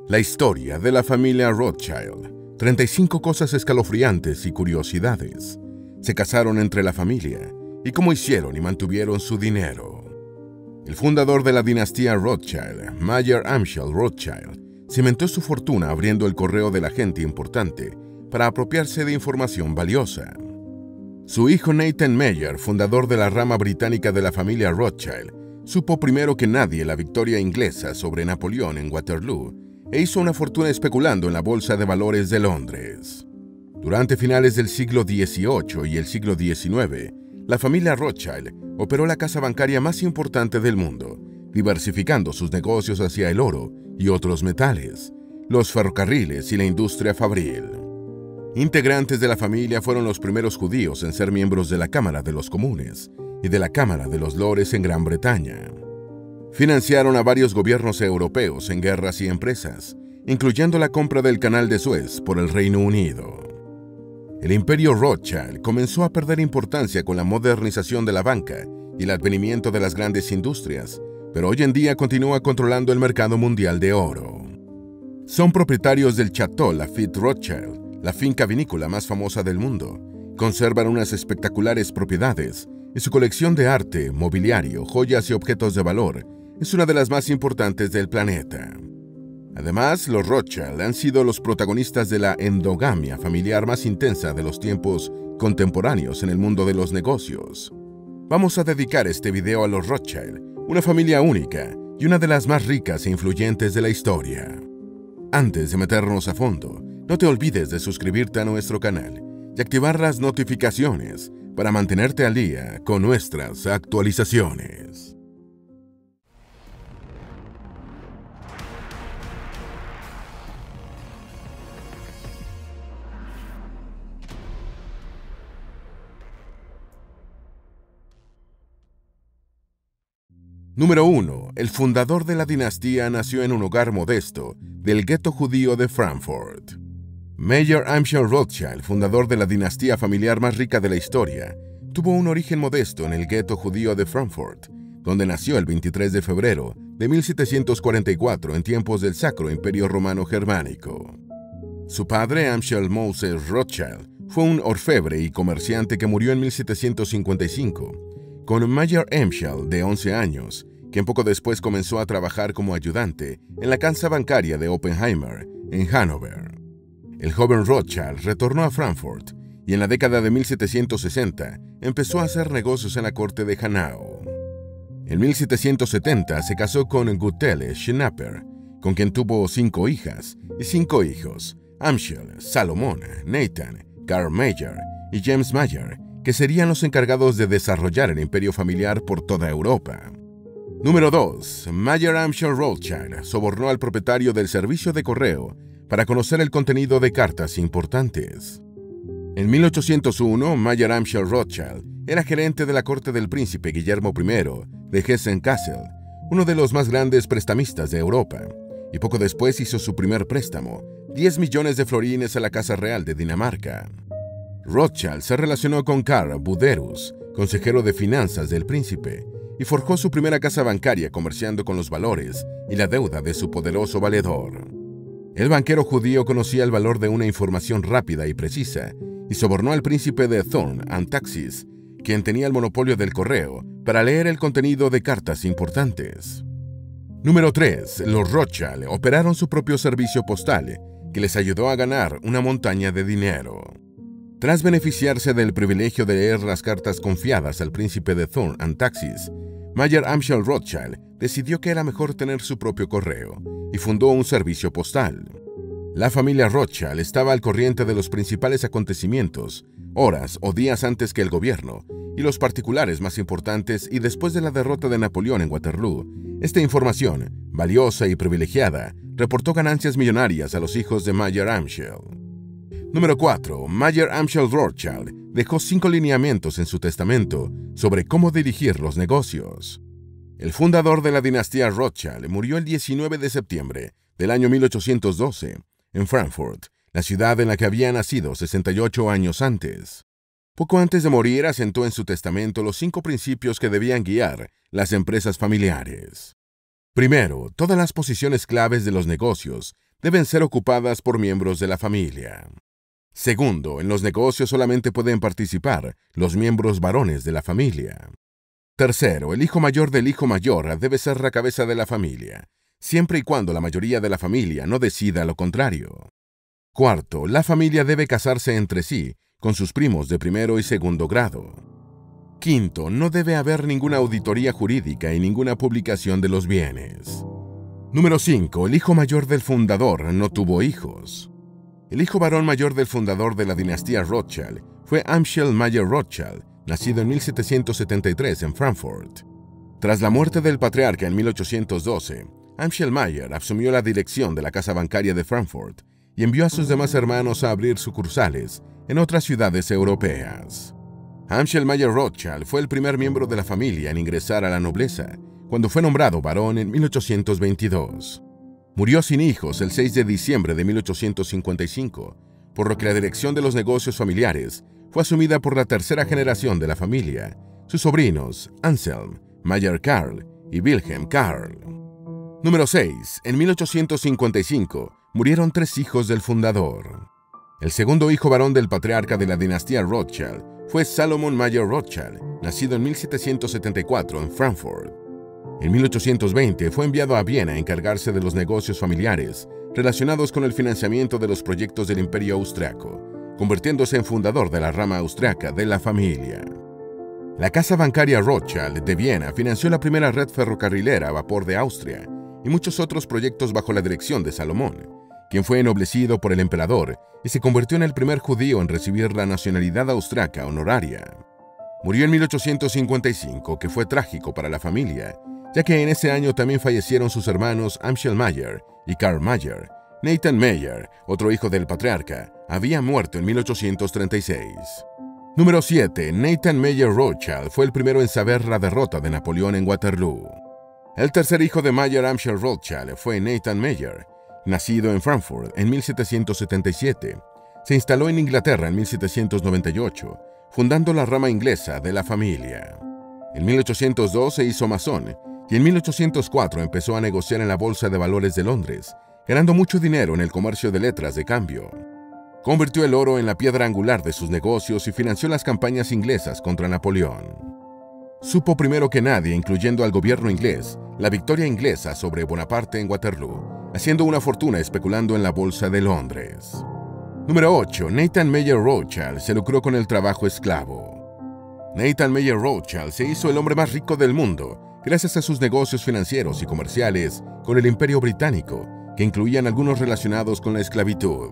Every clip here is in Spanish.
La historia de la familia Rothschild. 35 cosas escalofriantes y curiosidades. Se casaron entre la familia y cómo hicieron y mantuvieron su dinero. El fundador de la dinastía Rothschild, Mayer Amschel Rothschild, cimentó su fortuna abriendo el correo de la gente importante para apropiarse de información valiosa. Su hijo Nathan Mayer, fundador de la rama británica de la familia Rothschild, supo primero que nadie la victoria inglesa sobre Napoleón en Waterloo e hizo una fortuna especulando en la Bolsa de Valores de Londres. Durante finales del siglo XVIII y el siglo XIX, la familia Rothschild operó la casa bancaria más importante del mundo, diversificando sus negocios hacia el oro y otros metales, los ferrocarriles y la industria fabril. Integrantes de la familia fueron los primeros judíos en ser miembros de la Cámara de los Comunes y de la Cámara de los Lores en Gran Bretaña. Financiaron a varios gobiernos europeos en guerras y empresas, incluyendo la compra del Canal de Suez por el Reino Unido. El imperio Rothschild comenzó a perder importancia con la modernización de la banca y el advenimiento de las grandes industrias, pero hoy en día continúa controlando el mercado mundial de oro. Son propietarios del Château Lafite Rothschild, la finca vinícola más famosa del mundo. Conservan unas espectaculares propiedades y su colección de arte, mobiliario, joyas y objetos de valor es una de las más importantes del planeta. Además, los Rothschild han sido los protagonistas de la endogamia familiar más intensa de los tiempos contemporáneos en el mundo de los negocios. Vamos a dedicar este video a los Rothschild, una familia única y una de las más ricas e influyentes de la historia. Antes de meternos a fondo, no te olvides de suscribirte a nuestro canal y activar las notificaciones para mantenerte al día con nuestras actualizaciones. Número 1. El fundador de la dinastía nació en un hogar modesto del gueto judío de Frankfurt. Mayer Amschel Rothschild, fundador de la dinastía familiar más rica de la historia, tuvo un origen modesto en el gueto judío de Frankfurt, donde nació el 23 de febrero de 1744 en tiempos del Sacro Imperio Romano Germánico. Su padre, Amschel Moses Rothschild, fue un orfebre y comerciante que murió en 1755, con Mayer Amschel, de 11 años, quien poco después comenzó a trabajar como ayudante en la casa bancaria de Oppenheimer, en Hannover. El joven Rothschild retornó a Frankfurt y en la década de 1760 empezó a hacer negocios en la corte de Hanau. En 1770 se casó con Guttele Schnapper, con quien tuvo 5 hijas y 5 hijos: Amschel, Salomon, Nathan, Karl Mayer y James Mayer, que serían los encargados de desarrollar el imperio familiar por toda Europa. Número 2. Mayer Amschel Rothschild sobornó al propietario del servicio de correo para conocer el contenido de cartas importantes. En 1801, Mayer Amschel Rothschild era gerente de la corte del príncipe Guillermo I de Hessen-Kassel, uno de los más grandes prestamistas de Europa, y poco después hizo su primer préstamo, 10 millones de florines a la Casa Real de Dinamarca. Rothschild se relacionó con Karl Buderus, consejero de finanzas del príncipe, y forjó su primera casa bancaria comerciando con los valores y la deuda de su poderoso valedor. El banquero judío conocía el valor de una información rápida y precisa y sobornó al príncipe de Thorn and Taxis, quien tenía el monopolio del correo, para leer el contenido de cartas importantes. Número 3. Los Rothschild operaron su propio servicio postal, que les ayudó a ganar una montaña de dinero. Tras beneficiarse del privilegio de leer las cartas confiadas al príncipe de Thorn and Taxis, Mayer Amschel Rothschild decidió que era mejor tener su propio correo y fundó un servicio postal. La familia Rothschild estaba al corriente de los principales acontecimientos, horas o días antes que el gobierno, y los particulares más importantes, y después de la derrota de Napoleón en Waterloo, esta información, valiosa y privilegiada, reportó ganancias millonarias a los hijos de Mayer Amschel. Número 4. Mayer Amschel Rothschild dejó 5 lineamientos en su testamento sobre cómo dirigir los negocios. El fundador de la dinastía Rothschild murió el 19 de septiembre del año 1812 en Frankfurt, la ciudad en la que había nacido 68 años antes. Poco antes de morir asentó en su testamento los 5 principios que debían guiar las empresas familiares. Primero, todas las posiciones claves de los negocios deben ser ocupadas por miembros de la familia. Segundo, en los negocios solamente pueden participar los miembros varones de la familia. Tercero, el hijo mayor del hijo mayor debe ser la cabeza de la familia, siempre y cuando la mayoría de la familia no decida lo contrario. Cuarto, la familia debe casarse entre sí con sus primos de primero y segundo grado. Quinto, no debe haber ninguna auditoría jurídica y ninguna publicación de los bienes. Número 5. El hijo mayor del fundador no tuvo hijos. El hijo varón mayor del fundador de la dinastía Rothschild fue Amschel Mayer Rothschild, nacido en 1773 en Frankfurt. Tras la muerte del patriarca en 1812, Amschel Mayer asumió la dirección de la casa bancaria de Frankfurt y envió a sus demás hermanos a abrir sucursales en otras ciudades europeas. Amschel Mayer Rothschild fue el primer miembro de la familia en ingresar a la nobleza, cuando fue nombrado barón en 1822. Murió sin hijos el 6 de diciembre de 1855, por lo que la dirección de los negocios familiares fue asumida por la tercera generación de la familia, sus sobrinos Anselm Mayer Karl y Wilhelm Karl. Número 6. En 1855 murieron 3 hijos del fundador. El segundo hijo varón del patriarca de la dinastía Rothschild fue Salomon Mayer Rothschild, nacido en 1774 en Frankfurt. En 1820 fue enviado a Viena a encargarse de los negocios familiares relacionados con el financiamiento de los proyectos del Imperio Austriaco, convirtiéndose en fundador de la rama austriaca de la familia. La casa bancaria Rothschild de Viena financió la primera red ferrocarrilera a vapor de Austria y muchos otros proyectos bajo la dirección de Salomón, quien fue ennoblecido por el emperador y se convirtió en el primer judío en recibir la nacionalidad austriaca honoraria. Murió en 1855, que fue trágico para la familia, ya que en ese año también fallecieron sus hermanos Amschel Mayer y Karl Mayer. Nathan Mayer, otro hijo del patriarca, había muerto en 1836. Número 7. Nathan Mayer Rothschild fue el primero en saber la derrota de Napoleón en Waterloo. El tercer hijo de Mayer Amschel Rothschild fue Nathan Mayer, nacido en Frankfurt en 1777. Se instaló en Inglaterra en 1798, fundando la rama inglesa de la familia. En 1802 se hizo masón y en 1804 empezó a negociar en la Bolsa de Valores de Londres, ganando mucho dinero en el comercio de letras de cambio. Convirtió el oro en la piedra angular de sus negocios y financió las campañas inglesas contra Napoleón. Supo primero que nadie, incluyendo al gobierno inglés, la victoria inglesa sobre Bonaparte en Waterloo, haciendo una fortuna especulando en la Bolsa de Londres. Número 8. Nathan Mayer Rothschild se lucró con el trabajo esclavo. Nathan Mayer Rothschild se hizo el hombre más rico del mundo gracias a sus negocios financieros y comerciales con el Imperio Británico, que incluían algunos relacionados con la esclavitud.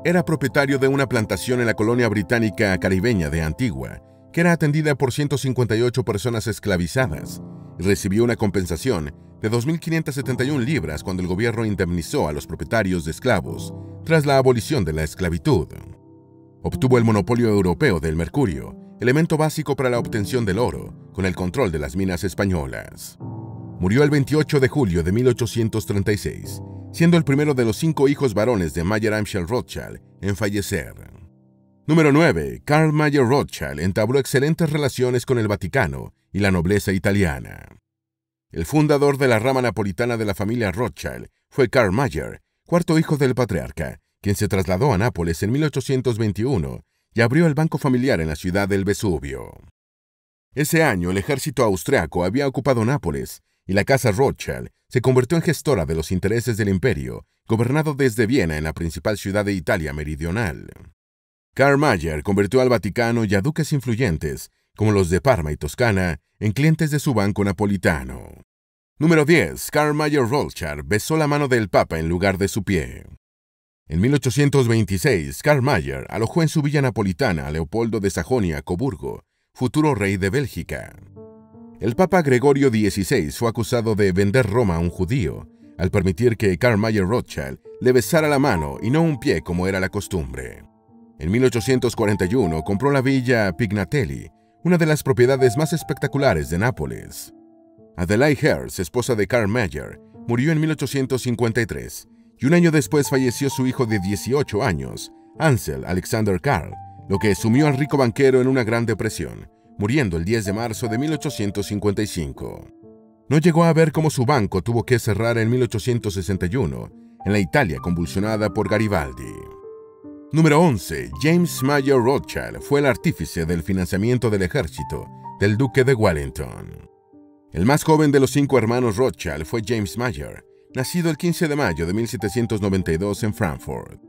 Era propietario de una plantación en la colonia británica caribeña de Antigua, que era atendida por 158 personas esclavizadas, y recibió una compensación de 2.571 libras cuando el gobierno indemnizó a los propietarios de esclavos tras la abolición de la esclavitud. Obtuvo el monopolio europeo del mercurio, elemento básico para la obtención del oro, con el control de las minas españolas. Murió el 28 de julio de 1836, siendo el primero de los 5 hijos varones de Mayer Amschel Rothschild en fallecer. Número 9. Karl Mayer Rothschild entabló excelentes relaciones con el Vaticano y la nobleza italiana. El fundador de la rama napolitana de la familia Rothschild fue Karl Mayer, cuarto hijo del patriarca, quien se trasladó a Nápoles en 1821 y abrió el banco familiar en la ciudad del Vesubio. Ese año el ejército austriaco había ocupado Nápoles y la casa Rothschild se convirtió en gestora de los intereses del imperio, gobernado desde Viena en la principal ciudad de Italia meridional. Karl Mayer convirtió al Vaticano y a duques influyentes, como los de Parma y Toscana, en clientes de su banco napolitano. Número 10. Karl Mayer Rothschild besó la mano del Papa en lugar de su pie. En 1826, Karl Mayer alojó en su villa napolitana a Leopoldo de Sajonia-Coburgo, futuro rey de Bélgica. El Papa Gregorio XVI fue acusado de vender Roma a un judío, al permitir que Karl Mayer Rothschild le besara la mano y no un pie como era la costumbre. En 1841 compró la villa Pignatelli, una de las propiedades más espectaculares de Nápoles. Adelaide Herz, esposa de Karl Mayer, murió en 1853, y un año después falleció su hijo de 18 años, Ansel Alexander Karl, lo que sumió al rico banquero en una gran depresión, muriendo el 10 de marzo de 1855. No llegó a ver cómo su banco tuvo que cerrar en 1861, en la Italia convulsionada por Garibaldi. Número 11. James Mayer Rothschild fue el artífice del financiamiento del ejército del duque de Wellington. El más joven de los 5 hermanos Rothschild fue James Mayer, nacido el 15 de mayo de 1792 en Frankfurt.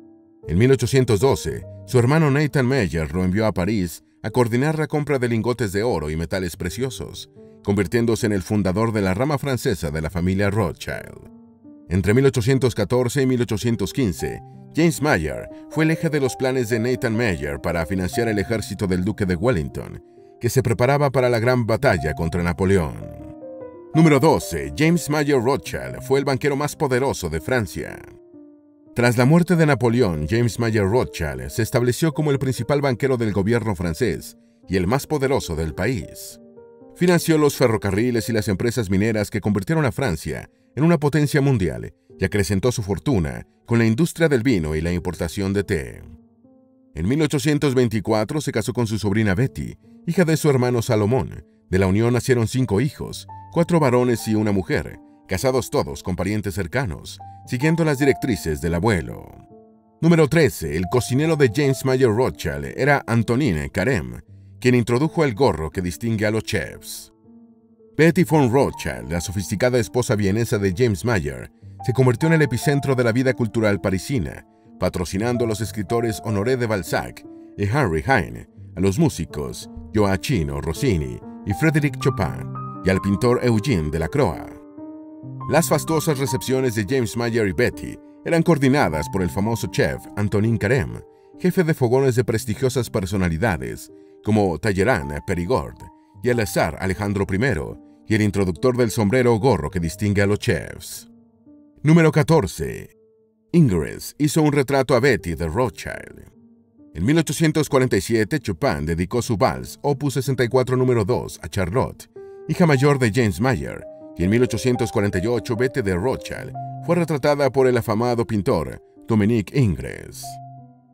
En 1812, su hermano Nathan Mayer lo envió a París a coordinar la compra de lingotes de oro y metales preciosos, convirtiéndose en el fundador de la rama francesa de la familia Rothschild. Entre 1814 y 1815, James Mayer fue el eje de los planes de Nathan Mayer para financiar el ejército del duque de Wellington, que se preparaba para la gran batalla contra Napoleón. Número 12. James Mayer Rothschild fue el banquero más poderoso de Francia. Tras la muerte de Napoleón, James Mayer Rothschild se estableció como el principal banquero del gobierno francés y el más poderoso del país. Financió los ferrocarriles y las empresas mineras que convirtieron a Francia en una potencia mundial y acrecentó su fortuna con la industria del vino y la importación de té. En 1824 se casó con su sobrina Betty, hija de su hermano Salomón. De la unión nacieron 5 hijos, 4 varones y una mujer, casados todos con parientes cercanos, siguiendo las directrices del abuelo. Número 13. El cocinero de James Mayer Rothschild era Antonin Carême, quien introdujo el gorro que distingue a los chefs. Betty von Rothschild, la sofisticada esposa vienesa de James Mayer, se convirtió en el epicentro de la vida cultural parisina, patrocinando a los escritores Honoré de Balzac y Henry Heine, a los músicos Gioachino Rossini y Frédéric Chopin, y al pintor Eugène Delacroix. Las fastuosas recepciones de James Mayer y Betty eran coordinadas por el famoso chef Antonin Carême, jefe de fogones de prestigiosas personalidades como Talleyrand Périgord y el zar Alejandro I, y el introductor del sombrero o gorro que distingue a los chefs. Número 14. Ingres hizo un retrato a Betty de Rothschild. En 1847, Chopin dedicó su vals, opus 64 número 2, a Charlotte, hija mayor de James Mayer, y en 1848 Betty de Rothschild fue retratada por el afamado pintor Dominique Ingres.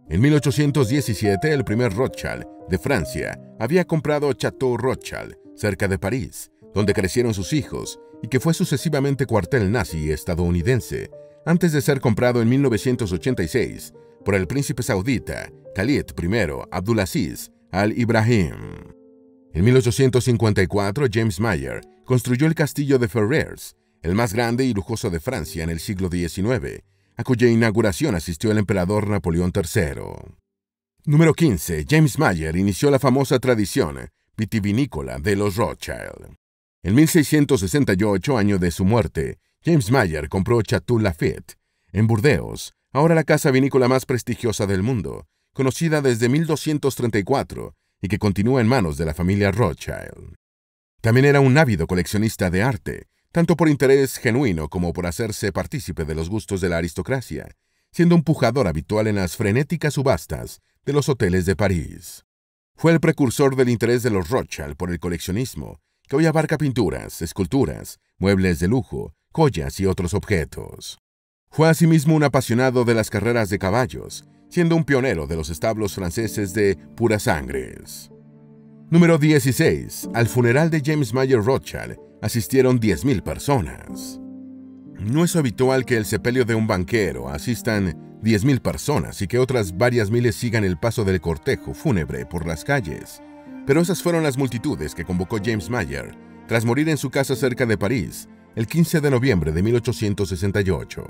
En 1817, el primer Rothschild de Francia había comprado Château Rothschild, cerca de París, donde crecieron sus hijos, y que fue sucesivamente cuartel nazi estadounidense, antes de ser comprado en 1986 por el príncipe saudita Khalid I Abdulaziz Al-Ibrahim. En 1854, James Mayer construyó el castillo de Ferrers, el más grande y lujoso de Francia en el siglo XIX, a cuya inauguración asistió el emperador Napoleón III. Número 15. James Mayer inició la famosa tradición vitivinícola de los Rothschild. En 1668, año de su muerte, James Mayer compró Château Lafite, en Burdeos, ahora la casa vinícola más prestigiosa del mundo, conocida desde 1234 y que continúa en manos de la familia Rothschild. También era un ávido coleccionista de arte, tanto por interés genuino como por hacerse partícipe de los gustos de la aristocracia, siendo un pujador habitual en las frenéticas subastas de los hoteles de París. Fue el precursor del interés de los Rothschild por el coleccionismo, que hoy abarca pinturas, esculturas, muebles de lujo, joyas y otros objetos. Fue asimismo un apasionado de las carreras de caballos, siendo un pionero de los establos franceses de puras sangres. Número 16. Al funeral de James Mayer Rothschild asistieron 10.000 personas. No es habitual que el sepelio de un banquero asistan 10.000 personas y que otras varias miles sigan el paso del cortejo fúnebre por las calles, pero esas fueron las multitudes que convocó James Mayer tras morir en su casa cerca de París el 15 de noviembre de 1868.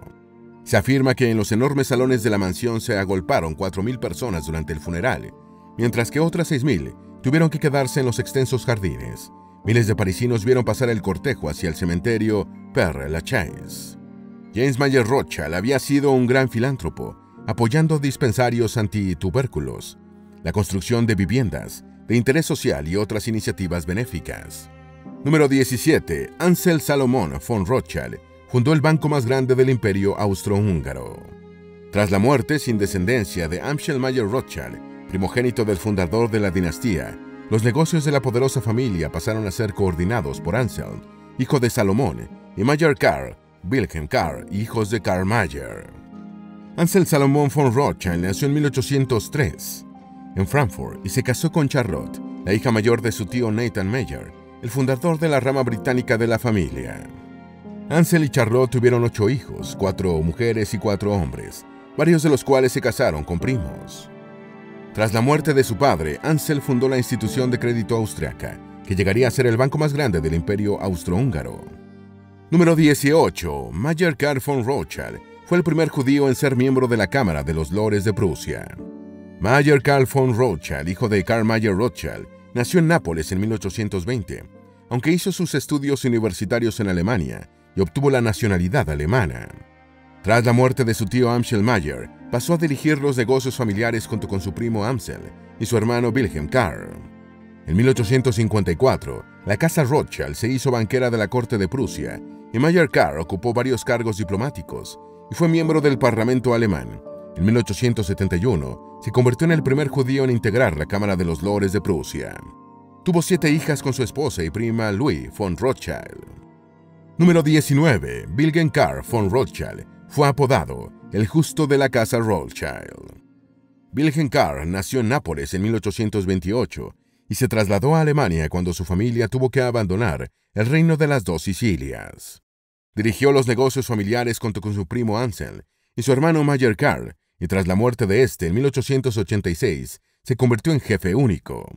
Se afirma que en los enormes salones de la mansión se agolparon 4.000 personas durante el funeral, mientras que otras 6.000 tuvieron que quedarse en los extensos jardines. Miles de parisinos vieron pasar el cortejo hacia el cementerio Père Lachaise. James Mayer Rothschild había sido un gran filántropo, apoyando dispensarios antitubérculos, la construcción de viviendas, de interés social y otras iniciativas benéficas. Número 17. Ansel Salomon von Rothschild fundó el banco más grande del imperio austrohúngaro. Tras la muerte sin descendencia de Amschel Mayer Rothschild, primogénito del fundador de la dinastía, los negocios de la poderosa familia pasaron a ser coordinados por Ansel, hijo de Salomón, y Mayer Karl, Wilhelm Karl, hijos de Karl Mayer. Ansel Salomon von Rothschild nació en 1803 en Frankfurt y se casó con Charlotte, la hija mayor de su tío Nathan Mayer, el fundador de la rama británica de la familia. Ansel y Charlotte tuvieron 8 hijos, 4 mujeres y 4 hombres, varios de los cuales se casaron con primos. Tras la muerte de su padre, Ansel fundó la institución de crédito austriaca, que llegaría a ser el banco más grande del Imperio Austrohúngaro. Número 18. Mayer Karl von Rothschild fue el primer judío en ser miembro de la Cámara de los Lores de Prusia. Mayer Karl von Rothschild, hijo de Karl Mayer Rothschild, nació en Nápoles en 1820, aunque hizo sus estudios universitarios en Alemania y obtuvo la nacionalidad alemana. Tras la muerte de su tío Amschel Mayer, pasó a dirigir los negocios familiares junto con su primo Amschel y su hermano Wilhelm Karl. En 1854, la casa Rothschild se hizo banquera de la corte de Prusia y Mayer Karl ocupó varios cargos diplomáticos y fue miembro del Parlamento alemán. En 1871, se convirtió en el primer judío en integrar la Cámara de los Lores de Prusia. Tuvo 7 hijas con su esposa y prima Louis von Rothschild. Número 19. Wilhelm Karl von Rothschild fue apodado el Justo de la Casa Rothschild. Wilhelm Karl nació en Nápoles en 1828 y se trasladó a Alemania cuando su familia tuvo que abandonar el reino de las 2 Sicilias. Dirigió los negocios familiares junto con su primo Ansel y su hermano Mayer Karl, y tras la muerte de este en 1886 se convirtió en jefe único.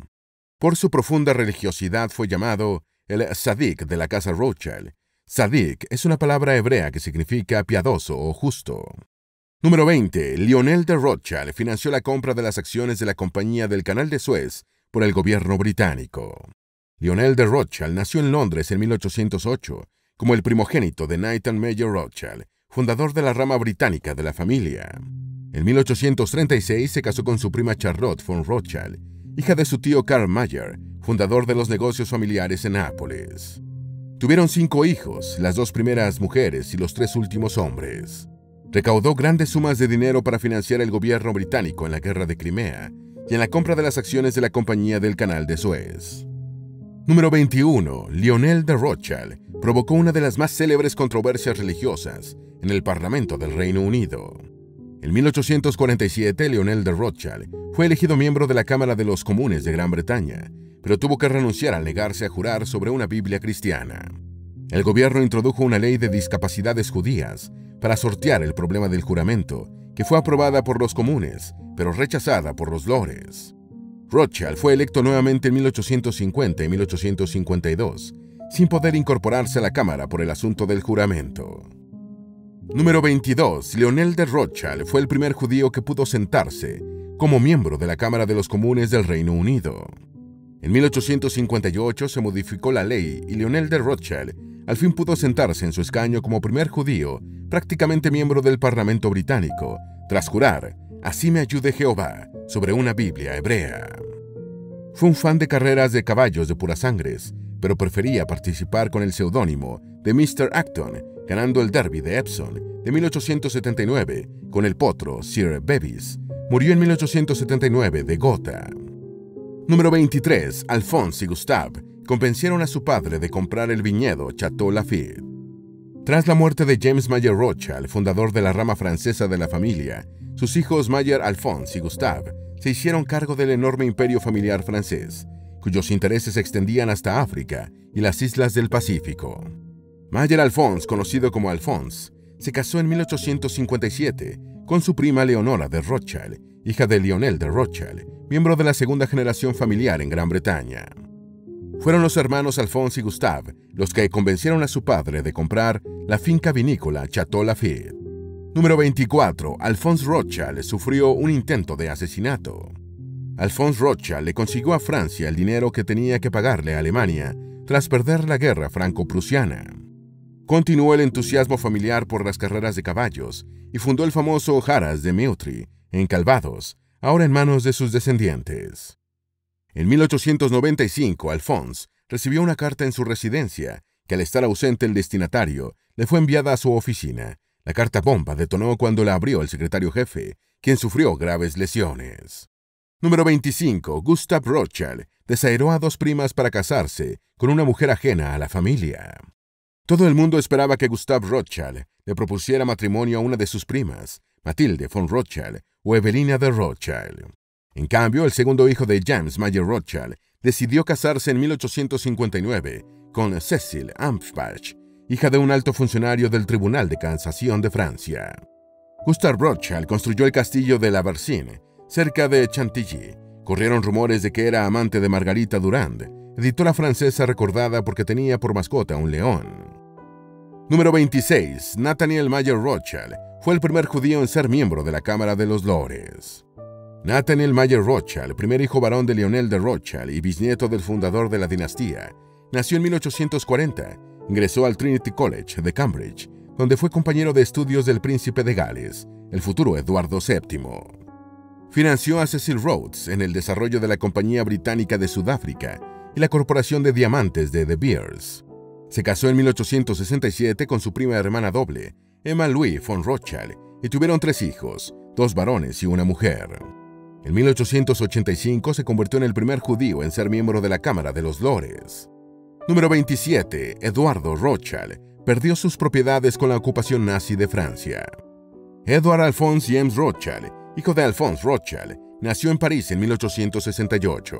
Por su profunda religiosidad fue llamado el Tzadik de la Casa Rothschild. Tzadik es una palabra hebrea que significa piadoso o justo. Número 20. Lionel de Rothschild financió la compra de las acciones de la Compañía del Canal de Suez por el gobierno británico. Lionel de Rothschild nació en Londres en 1808 como el primogénito de Nathan Mayer Rothschild, fundador de la rama británica de la familia. En 1836 se casó con su prima Charlotte von Rothschild, hija de su tío Karl Mayer, fundador de los negocios familiares en Nápoles. Tuvieron 5 hijos, las 2 primeras mujeres y los 3 últimos hombres. Recaudó grandes sumas de dinero para financiar el gobierno británico en la Guerra de Crimea y en la compra de las acciones de la Compañía del Canal de Suez. Número 21. Lionel de Rothschild provocó una de las más célebres controversias religiosas en el Parlamento del Reino Unido. En 1847, Lionel de Rothschild fue elegido miembro de la Cámara de los Comunes de Gran Bretaña, pero tuvo que renunciar al negarse a jurar sobre una Biblia cristiana. El gobierno introdujo una ley de discapacidades judías para sortear el problema del juramento, que fue aprobada por los comunes, pero rechazada por los lores. Rothschild fue electo nuevamente en 1850 y 1852, sin poder incorporarse a la Cámara por el asunto del juramento. Número 22. Lionel de Rothschild fue el primer judío que pudo sentarse como miembro de la Cámara de los Comunes del Reino Unido. En 1858 se modificó la ley y Lionel de Rothschild al fin pudo sentarse en su escaño como primer judío, prácticamente miembro del Parlamento británico, tras jurar, «Así me ayude Jehová», sobre una Biblia hebrea. Fue un fan de carreras de caballos de puras sangres, pero prefería participar con el seudónimo de Mr. Acton, ganando el Derby de Epsom de 1879 con el potro Sir Bevis. Murió en 1879 de gota. Número 23. Alphonse y Gustave convencieron a su padre de comprar el viñedo Château Lafite. Tras la muerte de James Mayer Rothschild, fundador de la rama francesa de la familia, sus hijos Mayer Alphonse y Gustave se hicieron cargo del enorme imperio familiar francés, cuyos intereses se extendían hasta África y las islas del Pacífico. Mayer Alphonse, conocido como Alphonse, se casó en 1857 con su prima Leonora de Rothschild, hija de Lionel de Rothschild, miembro de la segunda generación familiar en Gran Bretaña. Fueron los hermanos Alphonse y Gustave los que convencieron a su padre de comprar la finca vinícola Château Lafite. Número 24. Alphonse Rothschild sufrió un intento de asesinato. Alphonse Rothschild le consiguió a Francia el dinero que tenía que pagarle a Alemania tras perder la guerra franco-prusiana. Continuó el entusiasmo familiar por las carreras de caballos y fundó el famoso Haras de Meurthe, en Calvados, ahora en manos de sus descendientes. En 1895, Alphonse recibió una carta en su residencia que, al estar ausente el destinatario, le fue enviada a su oficina. La carta bomba detonó cuando la abrió el secretario jefe, quien sufrió graves lesiones. Número 25. Gustave Rothschild desairó a 2 primas para casarse con una mujer ajena a la familia. Todo el mundo esperaba que Gustave Rothschild le propusiera matrimonio a una de sus primas, Mathilde von Rothschild o Evelina de Rothschild. En cambio, el segundo hijo de James Mayer Rothschild decidió casarse en 1859 con Cecil Amschbach, hija de un alto funcionario del Tribunal de Casación de Francia. Gustave Rothschild construyó el castillo de La Versine, cerca de Chantilly. Corrieron rumores de que era amante de Margarita Durand, editora francesa recordada porque tenía por mascota un león. Número 26. Nathaniel Mayer Rothschild fue el primer judío en ser miembro de la Cámara de los Lores. Nathaniel Mayer Rothschild, primer hijo varón de Lionel de Rothschild y bisnieto del fundador de la dinastía, nació en 1840. Ingresó al Trinity College de Cambridge, donde fue compañero de estudios del príncipe de Gales, el futuro Eduardo VII. Financió a Cecil Rhodes en el desarrollo de la Compañía Británica de Sudáfrica y la Corporación de Diamantes de De Beers. Se casó en 1867 con su prima hermana doble, Emma Louise von Rothschild, y tuvieron 3 hijos, 2 varones y una mujer. En 1885 se convirtió en el primer judío en ser miembro de la Cámara de los Lores. Número 27. Eduardo Rothschild perdió sus propiedades con la ocupación nazi de Francia. Edward Alphonse James Rothschild, hijo de Alphonse Rothschild, nació en París en 1868.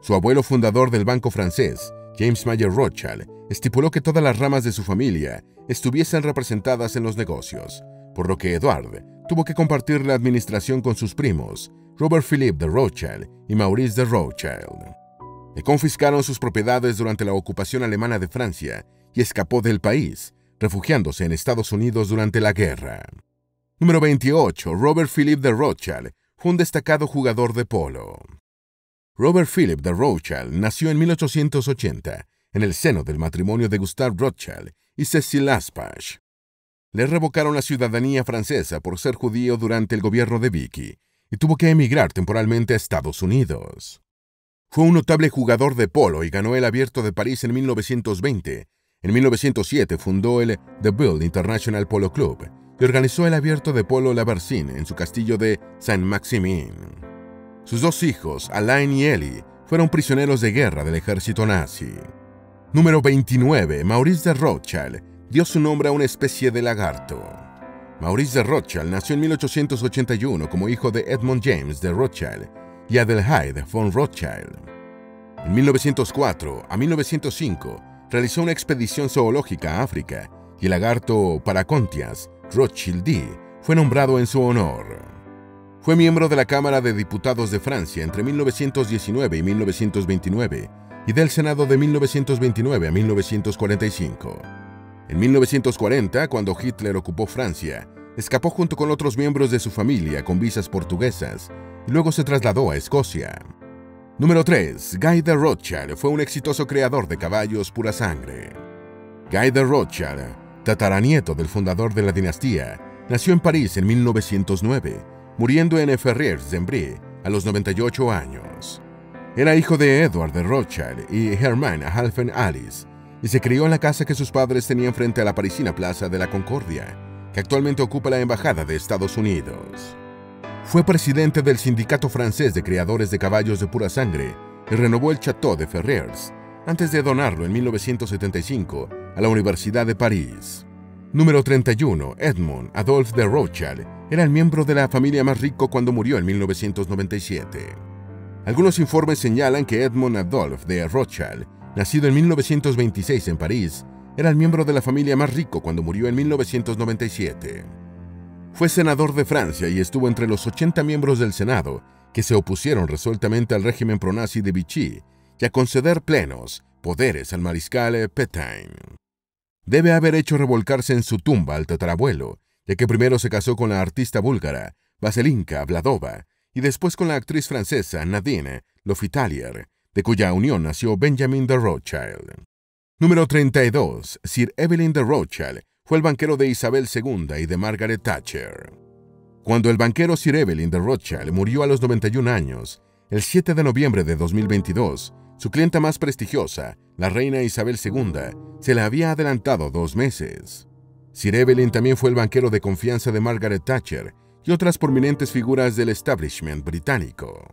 Su abuelo fundador del banco francés, James Mayer Rothschild, estipuló que todas las ramas de su familia estuviesen representadas en los negocios, por lo que Edward tuvo que compartir la administración con sus primos, Robert Philippe de Rothschild y Maurice de Rothschild. Le confiscaron sus propiedades durante la ocupación alemana de Francia y escapó del país, refugiándose en Estados Unidos durante la guerra. Número 28. Robert Philippe de Rothschild fue un destacado jugador de polo. Robert Philippe de Rothschild nació en 1880 en el seno del matrimonio de Gustave Rothschild y Cécile Aspach. Le revocaron la ciudadanía francesa por ser judío durante el gobierno de Vichy y tuvo que emigrar temporalmente a Estados Unidos. Fue un notable jugador de polo y ganó el Abierto de París en 1920. En 1907 fundó el The Bull International Polo Club y organizó el Abierto de Polo La Versine en su castillo de Saint-Maximin. Sus 2 hijos, Alain y Elie, fueron prisioneros de guerra del ejército nazi. Número 29. Maurice de Rothschild dio su nombre a una especie de lagarto. Maurice de Rothschild nació en 1881 como hijo de Edmund James de Rothschild y Adelheid von Rothschild. En 1904 a 1905 realizó una expedición zoológica a África y el lagarto Paracontias rothschildi fue nombrado en su honor. Fue miembro de la Cámara de Diputados de Francia entre 1919 y 1929 y del Senado de 1929 a 1945. En 1940, cuando Hitler ocupó Francia, escapó junto con otros miembros de su familia con visas portuguesas y luego se trasladó a Escocia. Número 3. Guy de Rothschild fue un exitoso creador de caballos pura sangre. Guy de Rothschild, tataranieto del fundador de la dinastía, nació en París en 1909, muriendo en Ferrières-en-Brie a los 98 años. Era hijo de Edward de Rothschild y Hermann Halfen Alice, y se crió en la casa que sus padres tenían frente a la parisina Plaza de la Concordia, que actualmente ocupa la Embajada de Estados Unidos. Fue presidente del Sindicato Francés de Criadores de Caballos de Pura Sangre y renovó el Château de Ferrières, antes de donarlo en 1975 a la Universidad de París. Número 31. Edmond Adolphe de Rothschild era el miembro de la familia más rico cuando murió en 1997. Algunos informes señalan que Edmond Adolphe de Rothschild, nacido en 1926 en París, era el miembro de la familia más rico cuando murió en 1997. Fue senador de Francia y estuvo entre los 80 miembros del Senado que se opusieron resueltamente al régimen pronazi de Vichy y a conceder plenos poderes al mariscal Pétain. Debe haber hecho revolcarse en su tumba al tatarabuelo, ya que primero se casó con la artista búlgara Vaselinka Vladova y después con la actriz francesa Nadine L'Hospitalier, de cuya unión nació Benjamin de Rothschild. Número 32. Sir Evelyn de Rothschild fue el banquero de Isabel II y de Margaret Thatcher. Cuando el banquero Sir Evelyn de Rothschild murió a los 91 años, el 7 de noviembre de 2022, su clienta más prestigiosa, la reina Isabel II, se le había adelantado 2 meses. Sir Evelyn también fue el banquero de confianza de Margaret Thatcher y otras prominentes figuras del establishment británico.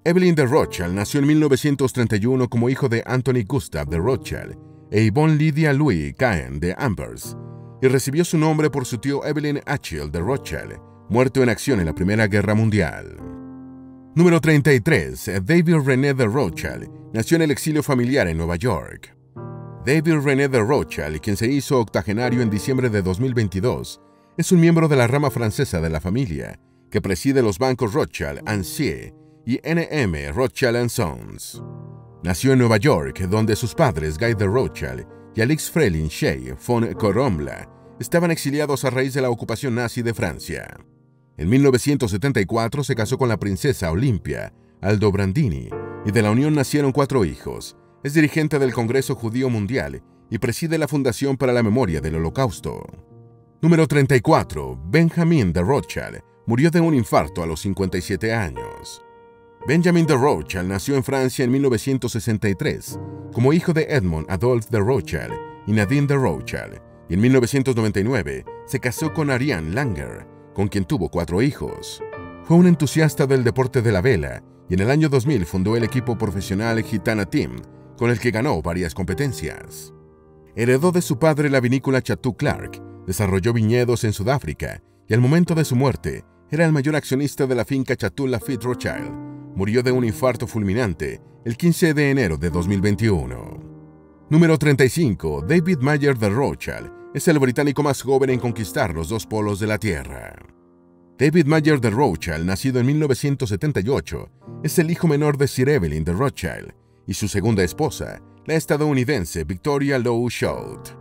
Evelyn de Rothschild nació en 1931 como hijo de Anthony Gustav de Rothschild e Yvonne Lydia Louis Cahen de Ambers, y recibió su nombre por su tío Evelyn Achille de Rothschild, muerto en acción en la Primera Guerra Mundial. Número 33. David René de Rothschild nació en el exilio familiar en Nueva York. David René de Rothschild, quien se hizo octogenario en diciembre de 2022, es un miembro de la rama francesa de la familia, que preside los bancos Rothschild & Cie y NM Rothschild & Sons. Nació en Nueva York, donde sus padres Guy de Rothschild y Alix Frelin Shey von Korombla estaban exiliados a raíz de la ocupación nazi de Francia. En 1974 se casó con la princesa Olimpia Aldobrandini y de la unión nacieron 4 hijos. Es dirigente del Congreso Judío Mundial y preside la Fundación para la Memoria del Holocausto. Número 34. Benjamin de Rothschild murió de un infarto a los 57 años. Benjamin de Rothschild nació en Francia en 1963 como hijo de Edmond Adolphe de Rothschild y Nadine de Rothschild, y en 1999 se casó con Ariane Langer, con quien tuvo 4 hijos. Fue un entusiasta del deporte de la vela y en el año 2000 fundó el equipo profesional Gitana Team, con el que ganó varias competencias. Heredó de su padre la vinícola Chateau Clark, desarrolló viñedos en Sudáfrica y al momento de su muerte era el mayor accionista de la finca Chateau Lafite Rothschild. Murió de un infarto fulminante el 15 de enero de 2021. Número 35. David Mayer de Rothschild es el británico más joven en conquistar los 2 polos de la Tierra. David Mayer de Rothschild, nacido en 1978, es el hijo menor de Sir Evelyn de Rothschild y su segunda esposa, la estadounidense Victoria Low Schott.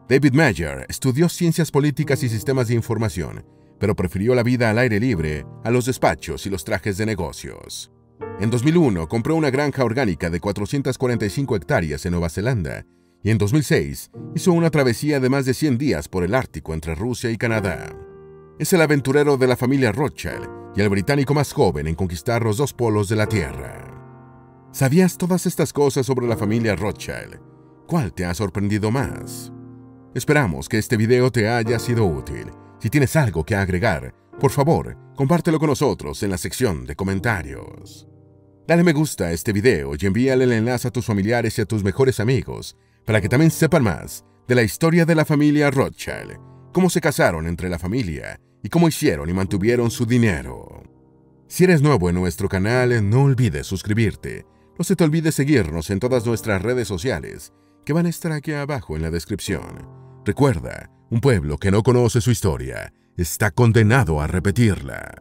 David Mayer estudió ciencias políticas y sistemas de información, pero prefirió la vida al aire libre a los despachos y los trajes de negocios. En 2001 compró una granja orgánica de 445 hectáreas en Nueva Zelanda y en 2006 hizo una travesía de más de 100 días por el Ártico entre Rusia y Canadá. Es el aventurero de la familia Rothschild y el británico más joven en conquistar los 2 polos de la Tierra. ¿Sabías todas estas cosas sobre la familia Rothschild? ¿Cuál te ha sorprendido más? Esperamos que este video te haya sido útil. Si tienes algo que agregar, por favor, compártelo con nosotros en la sección de comentarios. Dale me gusta a este video y envíale el enlace a tus familiares y a tus mejores amigos para que también sepan más de la historia de la familia Rothschild, cómo se casaron entre la familia y cómo hicieron y mantuvieron su dinero. Si eres nuevo en nuestro canal, no olvides suscribirte. No se te olvide seguirnos en todas nuestras redes sociales, que van a estar aquí abajo en la descripción. Recuerda, un pueblo que no conoce su historia está condenado a repetirla.